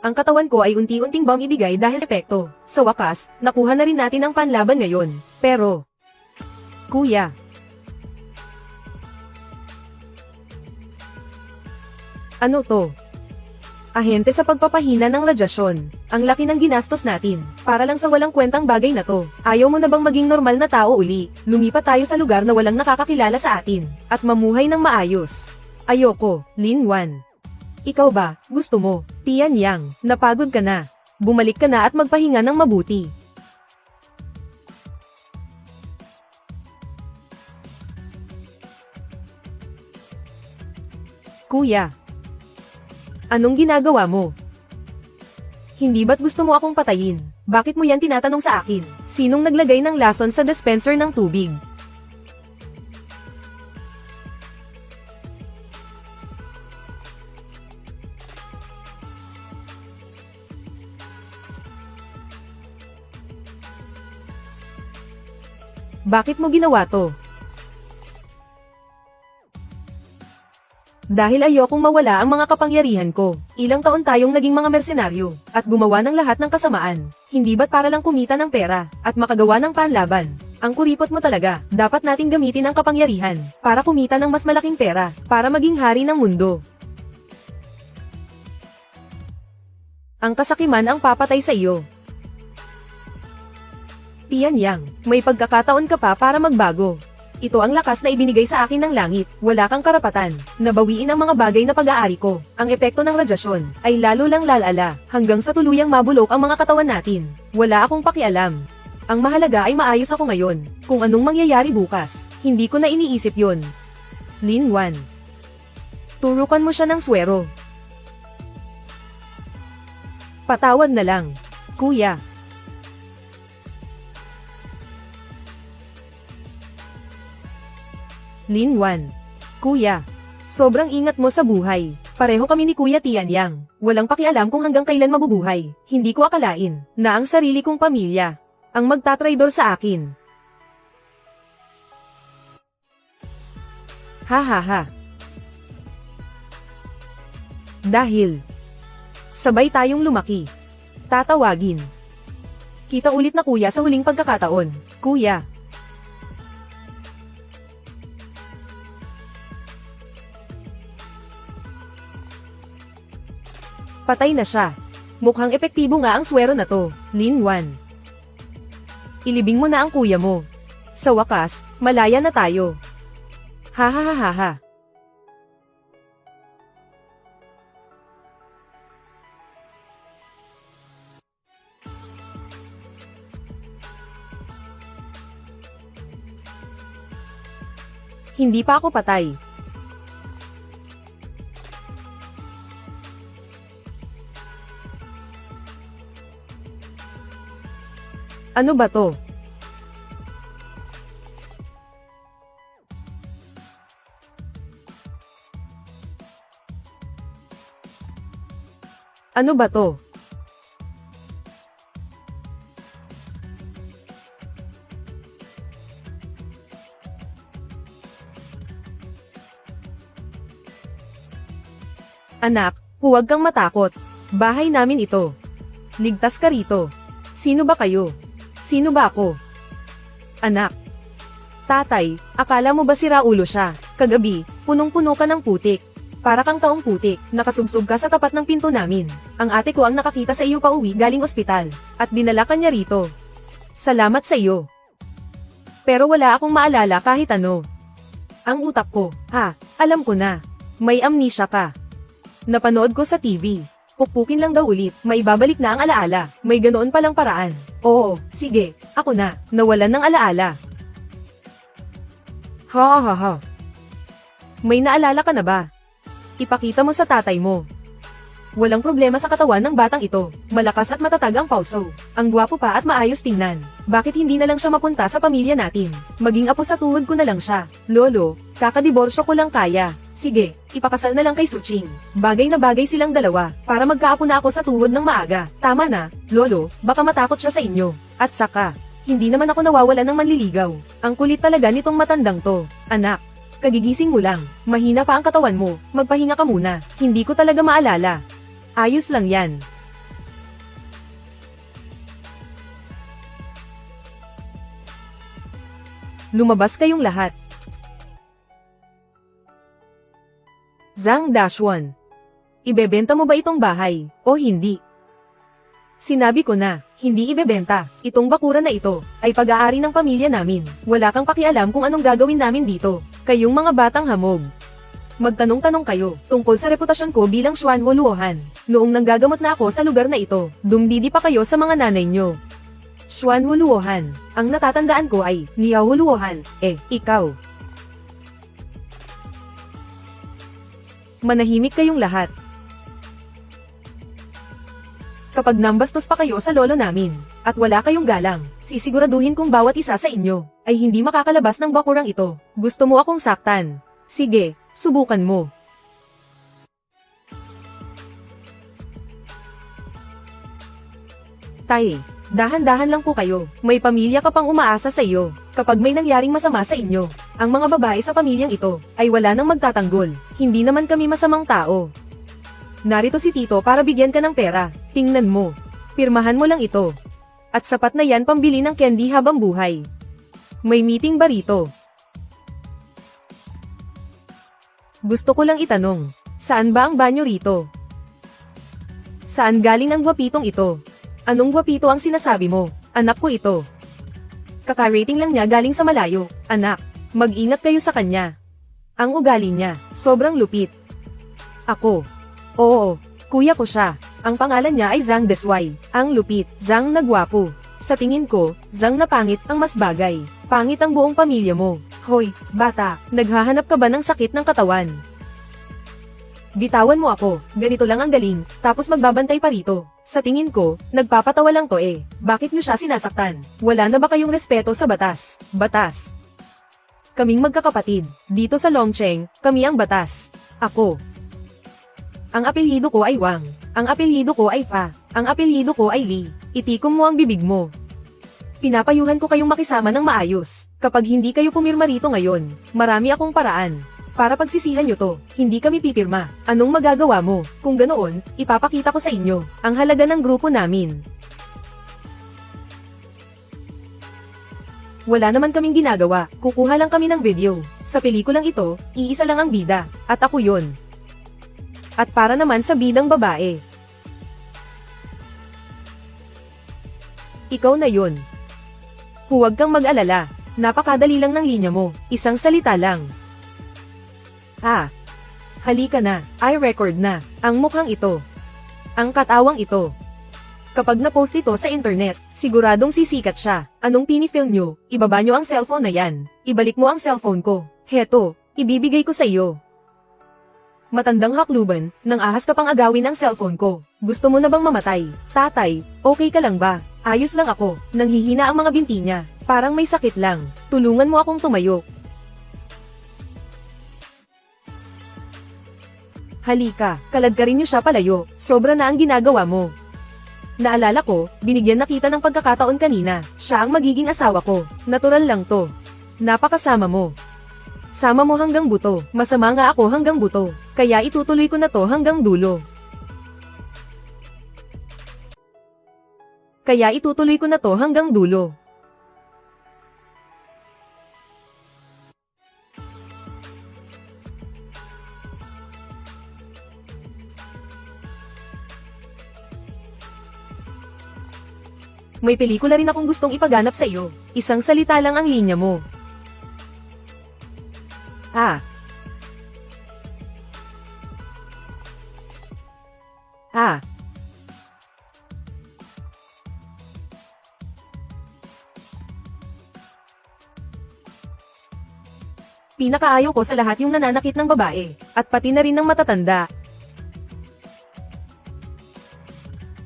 Ang katawan ko ay unti-unting bang ibigay dahil sa epekto. Sa wakas, nakuha na rin natin ang panlaban ngayon. Pero, Kuya, ano to? Ahente sa pagpapahina ng radyasyon. Ang laki ng ginastos natin, para lang sa walang kwentang bagay na to. Ayaw mo na bang maging normal na tao uli? Lumipat tayo sa lugar na walang nakakakilala sa atin, at mamuhay ng maayos. Ayoko, Lin Wan. Ikaw ba, gusto mo? Tian Yang, napagod ka na. Bumalik ka na at magpahinga ng mabuti. Kuya, anong ginagawa mo? Hindi ba't gusto mo akong patayin? Bakit mo yan tinatanong sa akin? Sinong naglagay ng lason sa dispenser ng tubig? Bakit mo ginawa to? Dahil ayokong mawala ang mga kapangyarihan ko. Ilang taon tayong naging mga mersenaryo, at gumawa ng lahat ng kasamaan. Hindi ba't para lang kumita ng pera, at makagawa ng panlaban? Ang kuripot mo talaga. Dapat nating gamitin ang kapangyarihan, para kumita ng mas malaking pera, para maging hari ng mundo. Ang kasakiman ang papatay sa iyo. Tian Yang, may pagkakataon ka pa para magbago. Ito ang lakas na ibinigay sa akin ng langit. Wala kang karapatan na bawiin ang mga bagay na pag-aari ko. Ang epekto ng radyasyon ay lalo lang lalala hanggang sa tuluyang mabulok ang mga katawan natin. Wala akong pakialam. Ang mahalaga ay maayos ako ngayon. Kung anong mangyayari bukas, hindi ko na iniisip yon. Lin Wan. Turukan mo siya ng swero. Patawad na lang, Kuya. Lin Wan. Kuya, sobrang ingat mo sa buhay. Pareho kami ni Kuya Tian Yang. Walang pakialam kung hanggang kailan mabubuhay. Hindi ko akalain na ang sarili kong pamilya ang magtatraidor sa akin. Ha ha ha. Dahil sabay tayong lumaki. Tatawagin kita ulit na kuya sa huling pagkakataon. Kuya. Patay na siya. Mukhang epektibo nga ang swero na to, Lin Wan. Ilibing mo na ang kuya mo. Sa wakas, malaya na tayo. Ha ha ha ha ha. Hindi pa ako patay. Ano ba to? Ano ba to? Anak, huwag kang matakot. Bahay namin ito. Ligtas ka rito. Sino ba kayo? Sino ba ako? Anak. Tatay, akala mo ba sira ulo siya? Kagabi, punong-puno ka ng putik. Para kang taong putik, nakasubsob ka sa tapat ng pinto namin. Ang ate ko ang nakakita sa iyo pauwi galing ospital, at dinala ka niya rito. Salamat sa iyo. Pero wala akong maalala kahit ano. Ang utak ko, alam ko na. May amnesia ka. Napanood ko sa TV. Pukpukin lang daw ulit, may babalik na ang alaala. May ganoon palang paraan. Oo, sige, ako na. Nawalan ng alaala. Ha ha ha. May naalala ka na ba? Ipakita mo sa tatay mo. Walang problema sa katawan ng batang ito. Malakas at matatag ang puso. Ang gwapo pa at maayos tingnan. Bakit hindi na lang siya mapunta sa pamilya natin? Maging apo sa tuhod ko na lang siya. Lolo, kakadiborsyo ko lang kaya. Sige, ipakasal na lang kay Suching. Bagay na bagay silang dalawa, para magkaapo na ako sa tuhod ng maaga. Tama na, Lolo, baka matakot siya sa inyo. At saka, hindi naman ako nawawalan ng manliligaw. Ang kulit talaga nitong matandang to. Anak, kagigising mo lang. Mahina pa ang katawan mo, magpahinga ka muna. Hindi ko talaga maalala. Ayos lang yan. Lumabas kayong lahat. Zhang Dashwan. Ibebenta mo ba itong bahay, o hindi? Sinabi ko na, hindi ibebenta. Itong bakuran na ito, ay pag-aari ng pamilya namin. Wala kang pakialam kung anong gagawin namin dito. Kayong mga batang hamog. Magtanong-tanong kayo, tungkol sa reputasyon ko bilang Xuanwo Luohan. Noong nanggagamot na ako sa lugar na ito, dumdidi pa kayo sa mga nanay nyo. Xuanwo Luohan. Ang natatandaan ko ay, Niao Luohan. Ikaw. Manahimik kayong lahat. Kapag nambastos pa kayo sa lolo namin, at wala kayong galang, sisiguraduhin kong bawat isa sa inyo, ay hindi makakalabas ng bakurang ito. Gusto mo akong saktan? Sige, subukan mo. Tay, dahan-dahan lang po kayo. May pamilya ka pang umaasa sa iyo. Kapag may nangyaring masama sa inyo, ang mga babae sa pamilyang ito, ay wala nang magtatanggol. Hindi naman kami masamang tao. Narito si Tito para bigyan ka ng pera. Tingnan mo. Pirmahan mo lang ito. At sapat na yan pambili ng candy habang buhay. May meeting ba rito? Gusto ko lang itanong, saan ba ang banyo rito? Saan galing ang gwapitong ito? Anong gwapito ang sinasabi mo? Anak ko ito. Kaka-rating lang niya galing sa malayo. Anak, mag-ingat kayo sa kanya. Ang ugali niya, sobrang lupit. Ako. Oo, kuya ko siya. Ang pangalan niya ay Zhang Deswai. Ang lupit, Zhang na gwapo. Sa tingin ko, Zhang na pangit ang mas bagay. Pangit ang buong pamilya mo. Hoy, bata, naghahanap ka ba ng sakit ng katawan? Bitawan mo ako, ganito lang ang galing, tapos magbabantay pa rito. Sa tingin ko, nagpapatawa lang to Bakit niyo siya sinasaktan? Wala na ba kayong respeto sa batas? Batas. Kaming magkakapatid, dito sa Longcheng, kami ang batas. Ako. Ang apelyido ko ay Wang. Ang apelyido ko ay Fa. Ang apelyido ko ay Li. Itikom mo ang bibig mo. Pinapayuhan ko kayong makisama ng maayos. Kapag hindi kayo pumirma rito ngayon, marami akong paraan. Para pagsisihan nyo to, hindi kami pipirma. Anong magagawa mo? Kung ganoon, ipapakita ko sa inyo, ang halaga ng grupo namin. Wala naman kaming ginagawa, kukuha lang kami ng video. Sa pelikulang ito, iisa lang ang bida, at ako yon. At para naman sa bidang babae. Ikaw na yon. Huwag kang mag-alala, napakadali lang ng linya mo, isang salita lang. Halika na, i-record na, ang mukhang ito. Ang katawang ito. Kapag na-post ito sa internet, siguradong sisikat siya. Anong pinifilm nyo? Ibaba nyo ang cellphone na yan. Ibalik mo ang cellphone ko. Heto, ibibigay ko sa iyo. Matandang hakluban, nang ahas ka pang agawin ang cellphone ko. Gusto mo na bang mamatay? Tatay, okay ka lang ba? Ayos lang ako, nanghihina ang mga binti niya. Parang may sakit lang. Tulungan mo akong tumayo. Halika, kaladkarin niyo siya palayo, sobra na ang ginagawa mo. Naalala ko, binigyan na kita ng pagkakataon kanina, siya ang magiging asawa ko, natural lang to. Napakasama mo. Sama mo hanggang buto, masama nga ako hanggang buto, kaya itutuloy ko na to hanggang dulo. Kaya itutuloy ko na to hanggang dulo. May pelikula rin akong gustong ipaganap sa iyo. Isang salita lang ang linya mo. Pinakaayaw ko sa lahat yung nananakit ng babae, at pati na rin ng matatanda.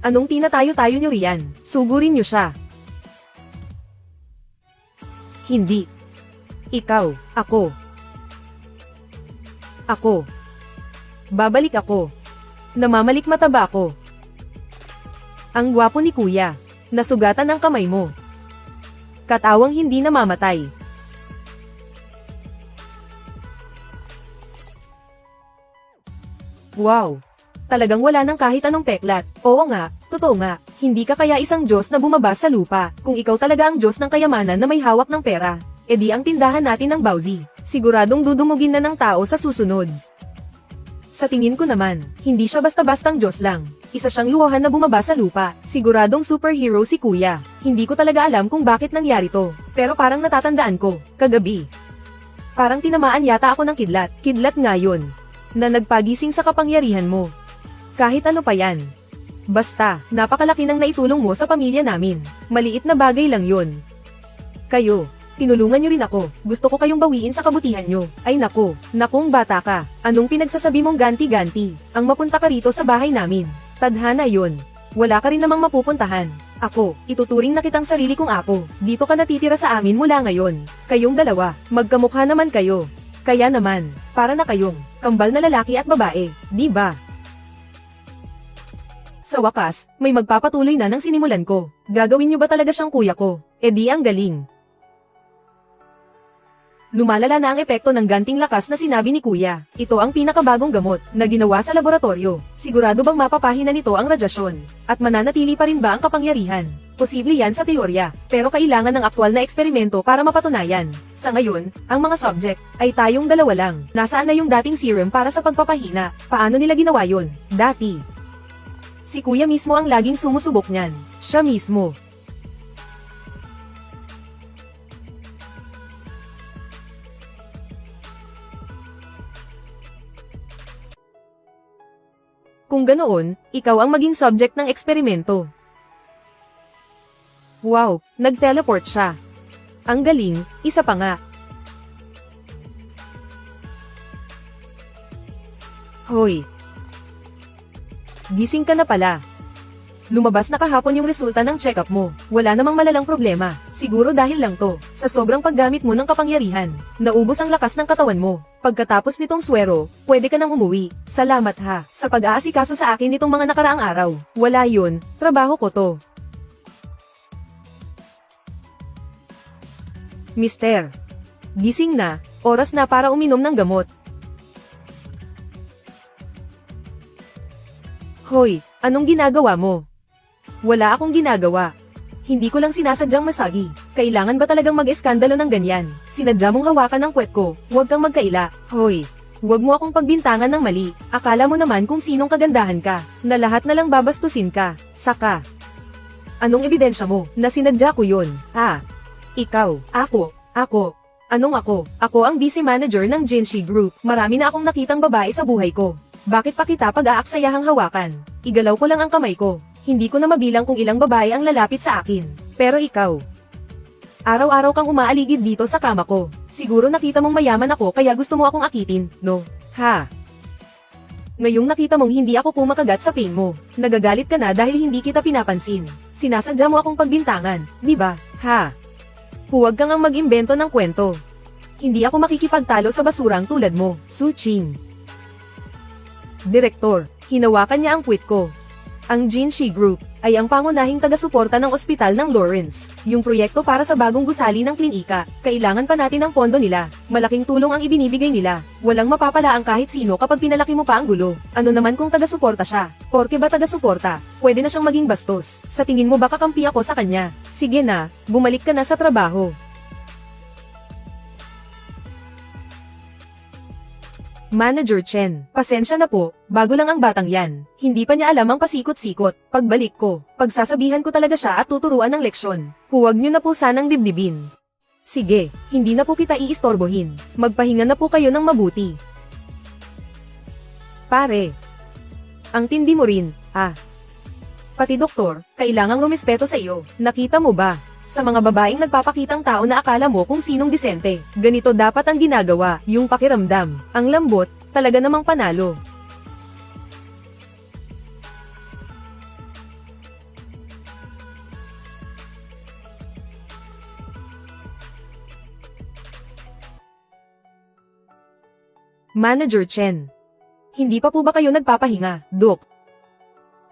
Anong tinatayo-tayo nyo riyan? Sugurin nyo siya. Hindi. Ikaw, ako. Ako. Babalik ako. Namamalik mataba ako. Ang gwapo ni kuya. Nasugatan ang kamay mo. Katawang hindi namamatay. Wow. Talagang wala nang kahit anong peklat. Oo nga, totoo nga, hindi ka kaya isang Diyos na bumaba sa lupa, kung ikaw talaga ang Diyos ng kayamanan na may hawak ng pera. edi ang tindahan natin ng Bauzi. Siguradong dudumugin na ng tao sa susunod. Sa tingin ko naman, hindi siya basta-bastang Diyos lang. Isa siyang luhohan na bumaba sa lupa. Siguradong superhero si Kuya. Hindi ko talaga alam kung bakit nangyari to. Pero parang natatandaan ko, kagabi. Parang tinamaan yata ako ng kidlat. Kidlat nga yun. Na nagpagising sa kapangyarihan mo. Kahit ano pa yan. Basta, napakalaki ng naitulong mo sa pamilya namin. Maliit na bagay lang yun. Kayo. Tinulungan niyo rin ako. Gusto ko kayong bawiin sa kabutihan niyo. Ay nako, nakong bata ka. Anong pinagsasabi mong ganti-ganti? Ang mapunta ka rito sa bahay namin. Tadhana yun. Wala ka rin namang mapupuntahan. Ako, ituturing na kitang sarili kong apo. Dito ka natitira sa amin mula ngayon. Kayong dalawa, magkamukha naman kayo. Kaya naman, para na kayong kambal na lalaki at babae, di ba? Sa wakas, may magpapatuloy na ng sinimulan ko. Gagawin niyo ba talaga siyang kuya ko? E di ang galing. Lumalala na ang epekto ng ganting lakas na sinabi ni Kuya. Ito ang pinakabagong gamot na ginawa sa laboratorio. Sigurado bang mapapahina nito ang radyasyon? At mananatili pa rin ba ang kapangyarihan? Posible yan sa teorya, pero kailangan ng aktwal na eksperimento para mapatunayan. Sa ngayon, ang mga subject ay tayong dalawa lang. Nasaan na yung dating serum para sa pagpapahina? Paano nila ginawa yun? Dati. Si Kuya mismo ang laging sumusubok niyan. Siya mismo. Kung ganoon, ikaw ang maging subject ng eksperimento. Wow, nag-teleport siya. Ang galing, isa pa nga. Hoy. Gising ka na pala. Lumabas na kahapon yung resulta ng check-up mo. Wala namang malalang problema. Siguro dahil lang to, sa sobrang paggamit mo ng kapangyarihan. Naubos ang lakas ng katawan mo. Pagkatapos nitong swero, pwede ka nang umuwi. Salamat ha, sa pag-aasikaso sa akin nitong mga nakaraang araw. Wala yun, trabaho ko to. Mister. Gising na, oras na para uminom ng gamot. Hoy, anong ginagawa mo? Wala akong ginagawa. Hindi ko lang sinasadyang masagi. Kailangan ba talagang mag-eskandalo ng ganyan? Sinadya mong hawakan ng puwet ko, huwag kang magkaila. Hoy, huwag mo akong pagbintangan ng mali. Akala mo naman kung sinong kagandahan ka, na lahat na lang babastusin ka. Saka. Anong ebidensya mo, na sinadya ko yun? Ah, ikaw, ako. Anong ako? Ako ang vice manager ng Jinshi Group. Marami na akong nakitang babae sa buhay ko. Bakit pa kita pag-aaksayahang hawakan? Igalaw ko lang ang kamay ko. Hindi ko na mabilang kung ilang babae ang lalapit sa akin. Pero ikaw, araw-araw kang umaaligid dito sa kama ko. Siguro nakita mong mayaman ako kaya gusto mo akong akitin, no? Ha? Ngayong nakita mong hindi ako pumakagat sa pain mo. Nagagalit ka na dahil hindi kita pinapansin. Sinasadya mo akong pagbintangan, di ba? Ha? Huwag kang ang mag-imbento ng kwento. Hindi ako makikipagtalo sa basurang tulad mo, Su Ching. Direktor, hinawakan niya ang puwit ko. Ang Jinshi Group ay ang pangunahing taga-suporta ng ospital ng Lawrence. Yung proyekto para sa bagong gusali ng klinika, kailangan pa natin ng pondo nila. Malaking tulong ang ibinibigay nila. Walang mapapala ang kahit sino kapag pinalaki mo pa ang gulo. Ano naman kung taga-suporta siya? Porke ba taga-suporta? Pwede na siyang maging bastos. Sa tingin mo baka kampi ako sa kanya? Sige na, bumalik ka na sa trabaho. Manager Chen, pasensya na po, bago lang ang batang yan. Hindi pa niya alam ang pasikot-sikot. Pagbalik ko, pagsasabihan ko talaga siya at tuturuan ng leksyon. Huwag niyo na po sanang dibdibin. Sige, hindi na po kita iistorbohin. Magpahinga na po kayo ng mabuti. Pare. Ang tindi mo rin, ah. Pati doktor, kailangang rumispeto sa iyo. Nakita mo ba? Sa mga babaeng nagpapakitang tao na akala mo kung sinong disente. Ganito dapat ang ginagawa, yung pakiramdam. Ang lambot, talaga namang panalo. Manager Chen. Hindi pa po ba kayo nagpapahinga, Dok?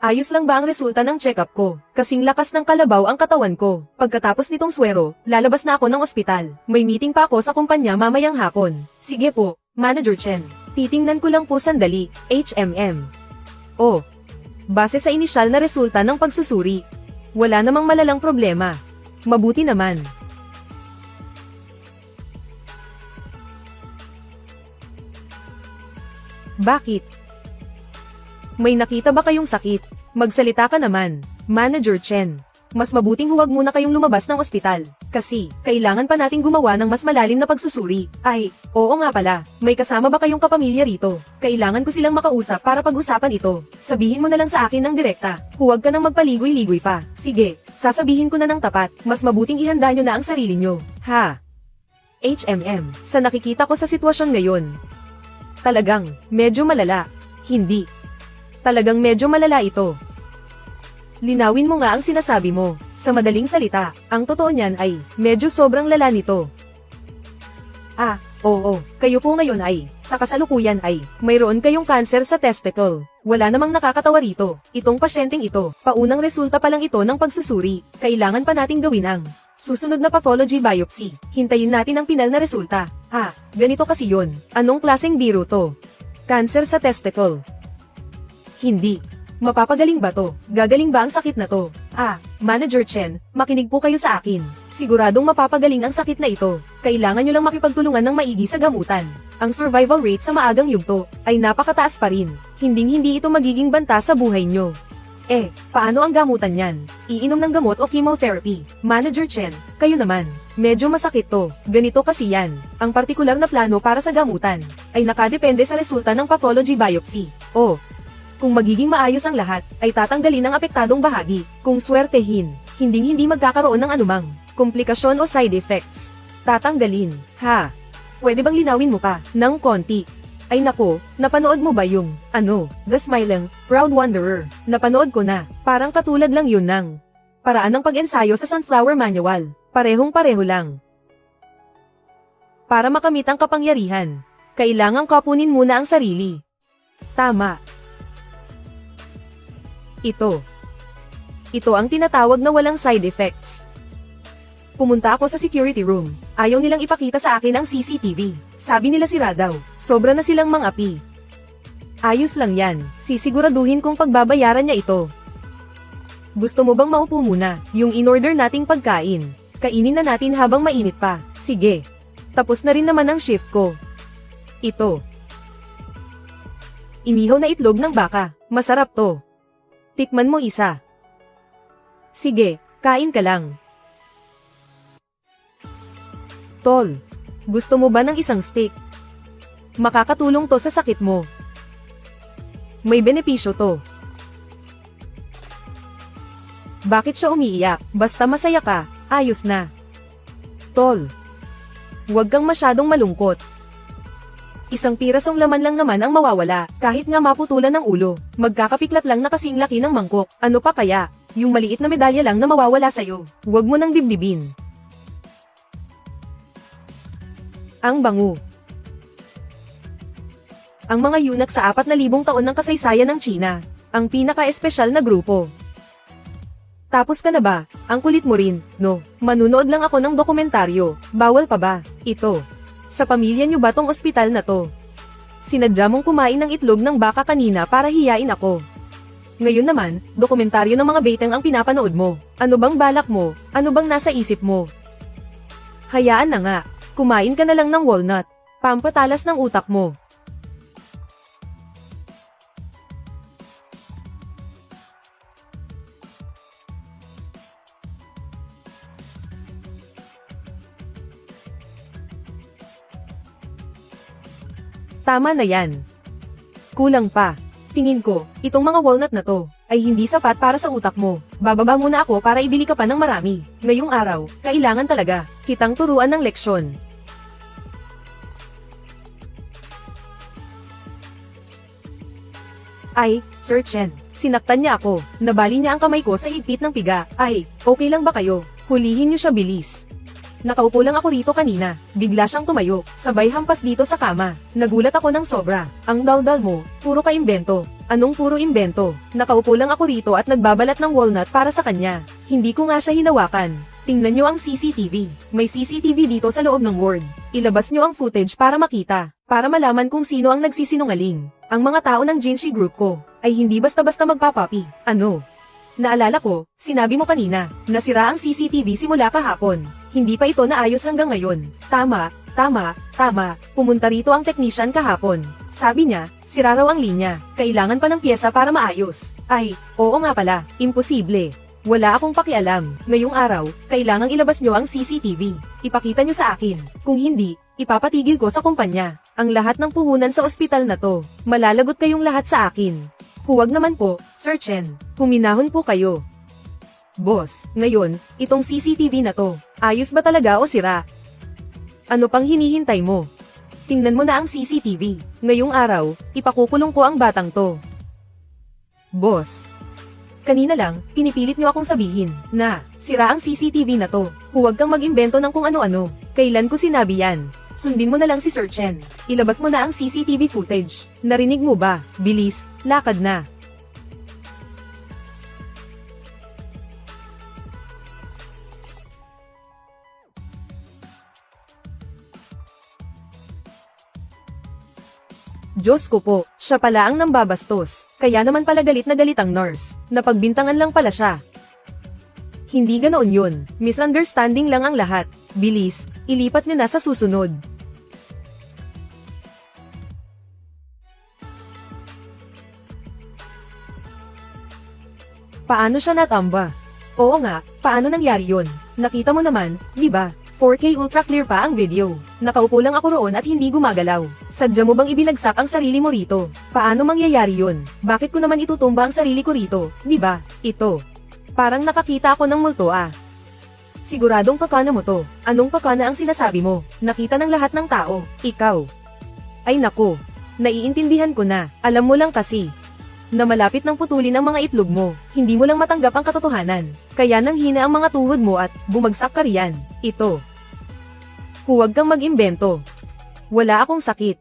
Ayos lang ba ang resulta ng check-up ko? Kasing lakas ng kalabaw ang katawan ko. Pagkatapos nitong swero, lalabas na ako ng ospital. May meeting pa ako sa kumpanya mamayang hapon. Sige po, Manager Chen. Titingnan ko lang po sandali, HMM. Oh, base sa inisyal na resulta ng pagsusuri, wala namang malalang problema. Mabuti naman. Bakit? May nakita ba kayong sakit? Magsalita ka naman, Manager Chen. Mas mabuting huwag muna kayong lumabas ng ospital. Kasi, kailangan pa nating gumawa ng mas malalim na pagsusuri. Ay, oo nga pala, may kasama ba kayong kapamilya rito? Kailangan ko silang makausap para pag-usapan ito. Sabihin mo na lang sa akin ng direkta. Huwag ka nang magpaligoy-ligoy pa. Sige, sasabihin ko na ng tapat. Mas mabuting ihanda nyo na ang sarili nyo. Ha? HMM, sa nakikita ko sa sitwasyon ngayon. Talagang, medyo malala. Hindi. Talagang medyo malala ito. Linawin mo nga ang sinasabi mo. Sa madaling salita, ang totoo niyan ay, medyo sobrang lala nito. Ah, oo, kayo po ngayon ay, sa kasalukuyan ay, mayroon kayong cancer sa testicle. Wala namang nakakatawa rito. Itong pasyenteng ito, paunang resulta pa lang ito ng pagsusuri. Kailangan pa nating gawin ang susunod na pathology biopsy. Hintayin natin ang pinal na resulta. Ah, ganito kasi yun. Anong klaseng biro to? Cancer sa testicle. Hindi. Mapapagaling ba to? Gagaling ba ang sakit na to? Ah, Manager Chen, makinig po kayo sa akin. Siguradong mapapagaling ang sakit na ito. Kailangan nyo lang makipagtulungan ng maigi sa gamutan. Ang survival rate sa maagang yugto ay napakataas pa rin. Hinding-hindi ito magiging banta sa buhay nyo. Eh, paano ang gamutan yan? Iinom ng gamot o chemotherapy? Manager Chen, kayo naman. Medyo masakit to. Ganito kasi yan. Ang partikular na plano para sa gamutan ay nakadepende sa resulta ng pathology biopsy. Oh, kung magiging maayos ang lahat, ay tatanggalin ang apektadong bahagi. Kung swertehin, hindi magkakaroon ng anumang komplikasyon o side effects. Tatanggalin. Ha? Pwede bang linawin mo pa ng konti? Ay nako, napanood mo ba yung, The Smiling, Proud Wanderer? Napanood ko na. Parang katulad lang yun ng paraan ng pag-ensayo sa Sunflower Manual. Parehong-pareho lang. Para makamit ang kapangyarihan, kailangang kapunin muna ang sarili. Tama. Ito ang tinatawag na walang side effects. Pumunta ako sa security room. Ayaw nilang ipakita sa akin ang CCTV. Sabi nila sira daw. Sobra na silang mang-api. Ayos lang yan. Sisiguraduhin kong pagbabayaran niya ito. Gusto mo bang maupo muna? Yung in-order nating pagkain. Kainin na natin habang mainit pa. Sige. Tapos na rin naman ang shift ko. Ito. Inihaw na itlog ng baka. Masarap to. Tikman mo isa. Sige, kain ka lang. Tol, gusto mo ba ng isang steak? Makakatulong to sa sakit mo. May benepisyo to. Bakit siya umiiyak? Basta masaya ka, ayos na. Tol, huwag kang masyadong malungkot. Isang pirasong laman lang naman ang mawawala, kahit nga maputulan ng ulo. Magkakapiklat lang na kasing laki ng mangkok. Ano pa kaya? Yung maliit na medalya lang na mawawala sa'yo. Huwag mo nang dibdibin. Ang bango. Ang mga yunak sa 4,000 taon ng kasaysayan ng China. Ang pinaka-espesyal na grupo. Tapos ka na ba? Ang kulit mo rin, no? Manunood lang ako ng dokumentaryo. Bawal pa ba? Ito. Sa pamilya nyo ba tong ospital na to? Sinadya mong kumain ng itlog ng baka kanina para hiyain ako. Ngayon naman, dokumentaryo ng mga beteng ang pinapanood mo. Ano bang balak mo? Ano bang nasa isip mo? Hayaan na nga. Kumain ka na lang ng walnut. Pampatalas ng utak mo. Tama na yan. Kulang pa. Tingin ko, itong mga walnut na to, ay hindi sapat para sa utak mo. Bababa muna ako para ibili ka pa ng marami. Ngayong araw, kailangan talaga kitang turuan ng leksyon. Ay, Sir Chen, sinaktan niya ako. Nabali niya ang kamay ko sa higpit ng piga. Ay, okay lang ba kayo? Hulihin niyo siya bilis. Nakaupo lang ako rito kanina. Bigla siyang tumayo. Sabay hampas dito sa kama. Nagulat ako ng sobra. Ang daldal mo, puro ka imbento. Anong puro imbento? Nakaupo lang ako rito at nagbabalat ng walnut para sa kanya. Hindi ko nga siya hinawakan. Tingnan nyo ang CCTV. May CCTV dito sa loob ng ward. Ilabas nyo ang footage para makita. Para malaman kung sino ang nagsisinungaling. Ang mga tao ng Jinshi group ko ay hindi basta-basta magpapapi. Ano? Naalala ko, sinabi mo kanina, nasira ang CCTV simula kahapon. Hindi pa ito naayos hanggang ngayon. Tama, Tama, tama, pumunta rito ang technician kahapon. Sabi niya, sira raw ang linya, kailangan pa ng pyesa para maayos. Ay, oo nga pala, imposible. Wala akong pakialam, ngayong araw, kailangang ilabas nyo ang CCTV. Ipakita nyo sa akin, kung hindi, ipapatigil ko sa kumpanya. Ang lahat ng puhunan sa ospital na to, malalagot kayong lahat sa akin. Huwag naman po, Sir Chen, huminahon po kayo. Boss, ngayon, itong CCTV na to, ayos ba talaga o sira? Ano pang hinihintay mo? Tingnan mo na ang CCTV. Ngayong araw, ipakukulong ko ang batang to. Boss. Kanina lang, pinipilit nyo akong sabihin na sira ang CCTV na to. Huwag kang mag-imbento ng kung ano-ano. Kailan ko sinabi yan? Sundin mo na lang si Sir Chen. Ilabas mo na ang CCTV footage. Narinig mo ba? Bilis, lakad na. Diyos ko po, siya pala ang nambabastos. Kaya naman pala galit na galit ang nurse. Napagbintangan lang pala siya. Hindi ganoon yun. Misunderstanding lang ang lahat. Bilis, ilipat niyo na sa susunod. Paano siya natamba? Oo nga, paano nangyari yun? Nakita mo naman, di ba? 4K ultra clear pa ang video. Nakaupo lang ako roon at hindi gumagalaw. Sadya mo bang ibinagsak ang sarili mo rito? Paano mangyayari yun? Bakit ko naman itutumba ang sarili ko rito? Di ba? Ito. Parang nakakita ako ng multo ah. Siguradong pakana mo to. Anong pakana ang sinasabi mo? Nakita ng lahat ng tao. Ikaw. Ay naku. Naiintindihan ko na. Alam mo lang kasi na malapit ng putulin ang mga itlog mo. Hindi mo lang matanggap ang katotohanan. Kaya nang hina ang mga tuhod mo at bumagsak ka riyan. Ito. Huwag kang mag-imbento. Wala akong sakit.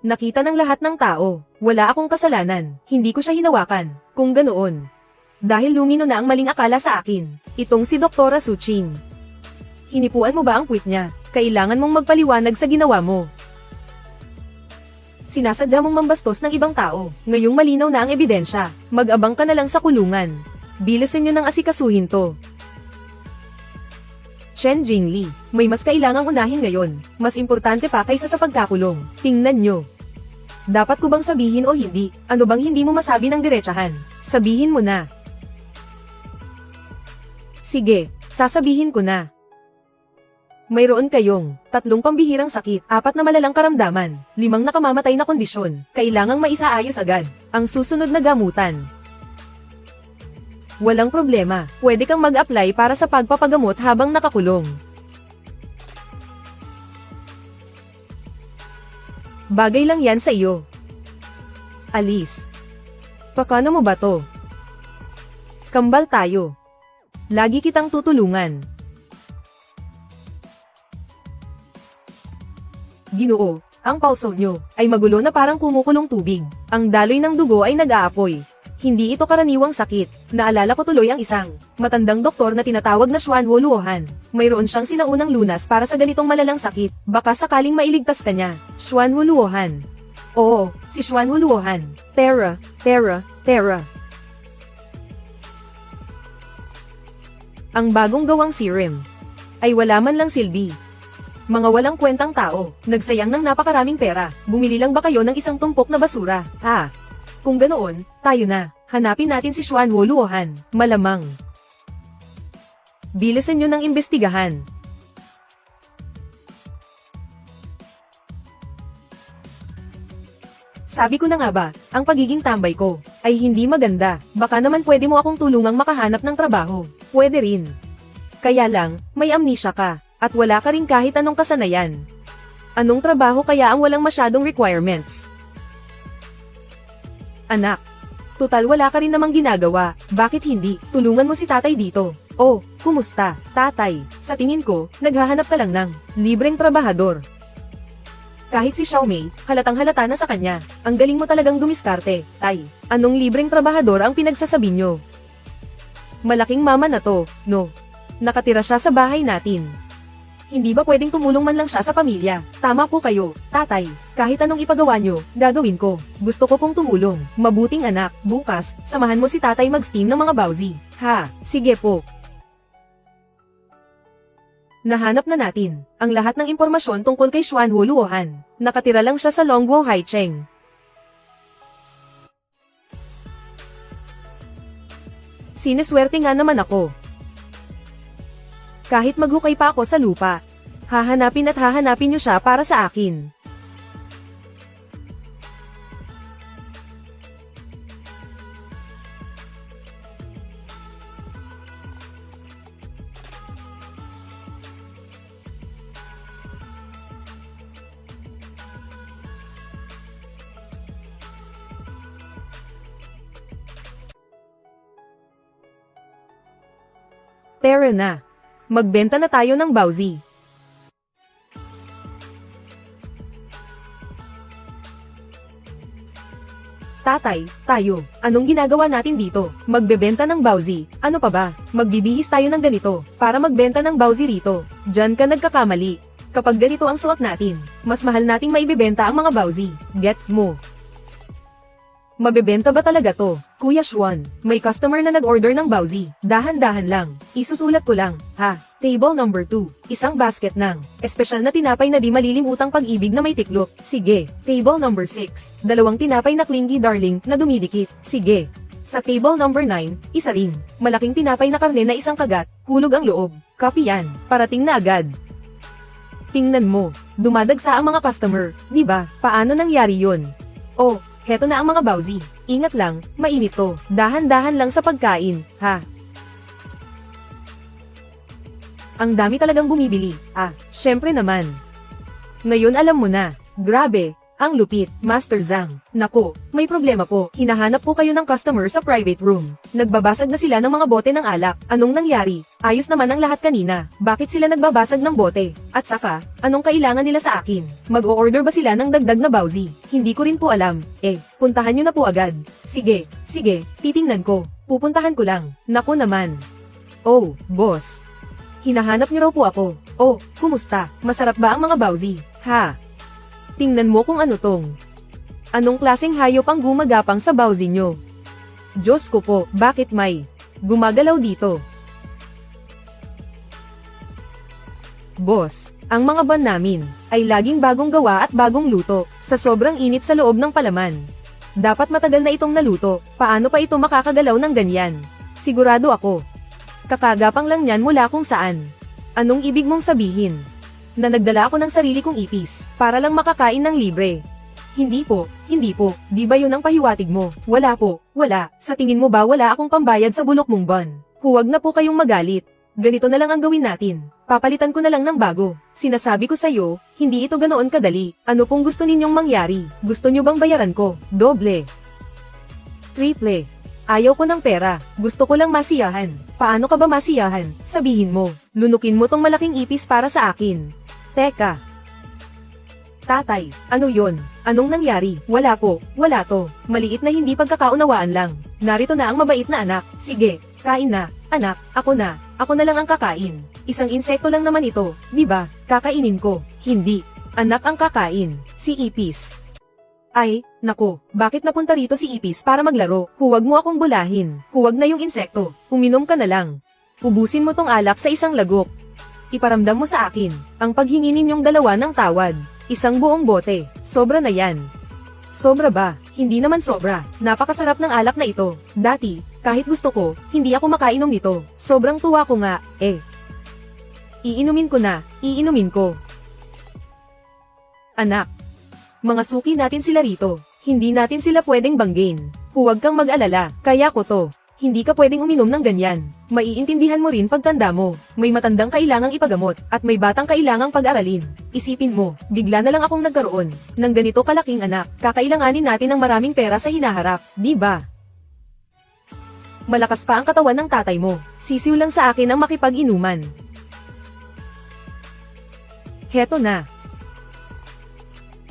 Nakita ng lahat ng tao. Wala akong kasalanan. Hindi ko siya hinawakan. Kung ganoon. Dahil lumino na ang maling akala sa akin. Itong si Doktora Suching. Hinipuan mo ba ang puwit niya? Kailangan mong magpaliwanag sa ginawa mo. Sinasadya mong mambastos ng ibang tao. Ngayong malinaw na ang ebidensya. Mag-abang ka na lang sa kulungan. Bilisin nyo nang asikasuhin to. Chen Jingli, may mas kailangang unahin ngayon. Mas importante pa kaysa sa pagkakulong. Tingnan nyo. Dapat ko bang sabihin o hindi? Ano bang hindi mo masabi ng diretsahan? Sabihin mo na. Sige, sasabihin ko na. Mayroon kayong 3 pambihirang sakit, 4 na malalang karamdaman, 5 nakamamatay na kondisyon. Kailangang maisaayos agad ang susunod na gamutan. Walang problema, pwede kang mag-apply para sa pagpapagamot habang nakakulong. Bagay lang yan sa iyo. Alis. Pakano mo ba to? Kambal tayo. Lagi kitang tutulungan. Ginoo, ang pulso nyo ay magulo na parang kumukulong tubig. Ang daloy ng dugo ay nag-aapoy. Hindi ito karaniwang sakit. Naalala ko tuloy ang isang matandang doktor na tinatawag na Xuan Luohan. Mayroon siyang sinaunang lunas para sa ganitong malalang sakit. Baka sakaling mailigtas ka niya. Xuan Luohan. Oo, si Xuan Luohan. Terra. Ang bagong gawang serum ay wala man lang silbi. Mga walang kwentang tao, nagsayang ng napakaraming pera. Bumili lang ba kayo ng isang tumpok na basura? Ha? Kung ganoon, tayo na. Hanapin natin si Xuan Luohan. Malamang. Bilisan nyo ng imbestigahan. Sabi ko na nga ba, ang pagiging tambay ko ay hindi maganda. Baka naman pwede mo akong tulungang makahanap ng trabaho. Pwede rin. Kaya lang, may amnesia ka, at wala ka rin kahit anong kasanayan. Anong trabaho kaya ang walang masyadong requirements? Anak, total wala ka rin namang ginagawa, bakit hindi? Tulungan mo si tatay dito. Oh, kumusta, tatay? Sa tingin ko, naghahanap ka lang ng libreng trabahador. Kahit si Xiaomei, halatang halata na sa kanya. Ang galing mo talagang dumiskarte, tay. Anong libreng trabahador ang pinagsasabi nyo? Malaking mama na to, no? Nakatira siya sa bahay natin. Hindi ba pwedeng tumulong man lang siya sa pamilya? Tama po kayo, tatay. Kahit anong ipagawa nyo, gagawin ko. Gusto ko pong tumulong. Mabuting anak, bukas, samahan mo si tatay mag-steam ng mga bawsi. Ha, sige po. Nahanap na natin ang lahat ng impormasyon tungkol kay Xuanhu Luohan. Nakatira lang siya sa Longguo Haicheng. Sineswerte nga naman ako. Kahit maghukay pa ako sa lupa, hahanapin at hahanapin niyo siya para sa akin. Tara na. Magbenta na tayo ng Baozi. Tatay, tayo, anong ginagawa natin dito? Magbebenta ng Baozi. Ano pa ba? Magbibihis tayo ng ganito, para magbenta ng Baozi rito. Diyan ka nagkakamali. Kapag ganito ang suot natin, mas mahal nating maibebenta ang mga Baozi. Gets mo? Mabebenta ba talaga to? Kuya Xuan, may customer na nag-order ng Baozi. Dahan-dahan lang. Isusulat ko lang, ha? Table number 2. Isang basket ng espesyal na tinapay na di malilimutang pag-ibig na may tiklop. Sige. Table number 6. Dalawang tinapay na clingy darling na dumidikit. Sige. Sa table number 9, isa rin. Malaking tinapay na karne na isang kagat. Hulog ang loob. Copy yan. Parating na agad. Tingnan mo. Dumadagsa ang mga customer. Di ba? Paano nangyari yun? Oh. Heto na ang mga Baozi. Ingat lang, mainit to. Dahan-dahan lang sa pagkain, ha? Ang dami talagang bumibili. Syempre naman. Ngayon alam mo na. Grabe, ang lupit, Master Zhang. Nako, may problema po. Hinahanap po kayo ng customer sa private room. Nagbabasag na sila ng mga bote ng alak. Anong nangyari? Ayos naman ang lahat kanina. Bakit sila nagbabasag ng bote? At saka, anong kailangan nila sa akin? Mag-o-order ba sila ng dagdag na Baozi? Hindi ko rin po alam. Puntahan nyo na po agad. Sige, titingnan ko. Pupuntahan ko lang. Nako naman. Oh, boss. Hinahanap nyo raw po ako. Oh, kumusta? Masarap ba ang mga Baozi? Ha? Tingnan mo kung ano tong. Anong klaseng hayop ang gumagapang sa Baozi nyo? Diyos ko po, bakit may gumagalaw dito? Boss, ang mga ban namin ay laging bagong gawa at bagong luto, sa sobrang init sa loob ng palaman. Dapat matagal na itong naluto, paano pa ito makakagalaw ng ganyan? Sigurado ako. Kakagapang lang yan mula kung saan. Anong ibig mong sabihin? Na nagdala ako ng sarili kong ipis, para lang makakain ng libre. Hindi po, di ba yun ang pahiwatig mo? Wala po, wala. Sa tingin mo ba wala akong pambayad sa bulok mong ban? Huwag na po kayong magalit. Ganito na lang ang gawin natin. Papalitan ko na lang ng bago. Sinasabi ko sa'yo, hindi ito ganoon kadali. Ano pong gusto ninyong mangyari? Gusto nyo bang bayaran ko? Doble. Triple. Ayaw ko ng pera. Gusto ko lang masiyahan. Paano ka ba masiyahan? Sabihin mo. Lunukin mo tong malaking ipis para sa akin. Teka. Tatay, ano yon? Anong nangyari? Wala po, wala to. Maliit na hindi pagkakaunawaan lang. Narito na ang mabait na anak. Sige, kain na. Anak, ako na lang ang kakain. Isang insekto lang naman ito, di ba? Kakainin ko. Hindi. Anak ang kakain. Si Ipis. Ay, nako, bakit napunta rito si Ipis para maglaro? Huwag mo akong bulahin. Huwag na yung insekto. Uminom ka na lang. Ubusin mo tong alak sa isang lagok. Iparamdam mo sa akin, ang paghingi ninyong dalawa ng tawad. Isang buong bote. Sobra na yan. Sobra ba? Hindi naman sobra. Napakasarap ng alak na ito. Dati, kahit gusto ko, hindi ako makainom nito. Sobrang tuwa ko nga, Iinumin ko na, iinumin ko. Anak. Mga suki natin sila rito. Hindi natin sila pwedeng banggin. Huwag kang mag-alala, kaya ko to. Hindi ka pwedeng uminom ng ganyan. Maiintindihan mo rin pagtanda mo. May matandang kailangang ipagamot, at may batang kailangang pag-aralin. Isipin mo, bigla na lang akong nagkaroon ng ganito kalaking anak. Kakailanganin natin ng maraming pera sa hinaharap, di ba? Malakas pa ang katawan ng tatay mo. Sisiw lang sa akin ang makipag-inuman. Heto na.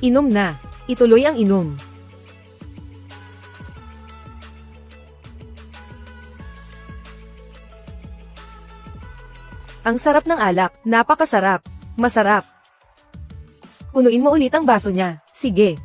Inom na. Ituloy ang inom. Ang sarap ng alak, napakasarap. Masarap. Punuin mo ulit ang baso niya. Sige.